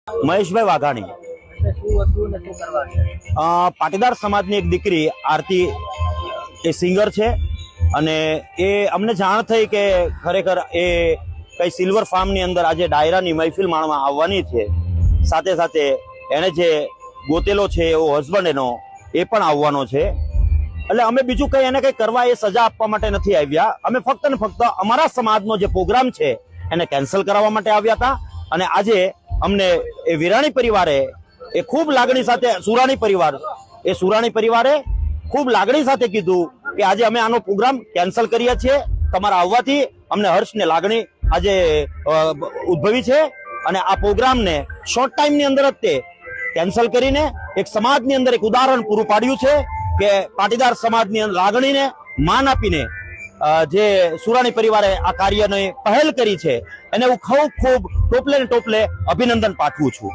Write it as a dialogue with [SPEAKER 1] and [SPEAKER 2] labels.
[SPEAKER 1] મહેશભાઈ વાઘાણી. પાટીદાર સમાજની એક દીકરી આરતી એ સિંગર છે અને એ અમને જાણ થઈ કે ખરેખર એ કઈ સિલ્વર ફાર્મની અંદર આજે ડાયરાની મહેફિલ માણવા આવવાની છે. સાથે સાથે એને જે ગોતેલો છે એવો હસબન્ડ એનો એ પણ આવવાનો છે. એટલે અમે બીજું કઈ એને કઈ કરવા એ સજા આપવા માટે નથી આવ્યા. અમે ફક્ત ને ફક્ત અમારા સમાજનો જે પ્રોગ્રામ છે એને કેન્સલ કરાવવા માટે આવ્યા હતા. અને આજે અમને એ વિરાણી પરિવારે એ ખૂબ લાગણી સાથે સુરાણી પરિવારે ખૂબ લાગણી સાથે કીધું કે આજે અમે આનો પ્રોગ્રામ કેન્સલ કરીએ છીએ. તમારા આવવાથી અમને હર્ષ ને લાગણી આજે ઉદ્ભવી છે અને આ પ્રોગ્રામને શોર્ટ ટાઈમની અંદર જ તે કેન્સલ કરીને એક સમાજની અંદર એક ઉદાહરણ પૂરું પાડ્યું છે કે પાટીદાર સમાજની લાગણીને માન આપીને જે સુરાણી પરિવારે આ કાર્યની પહેલ કરી છે એને હું ખૂબ ટોપલે અભિનંદન પાઠવું છું.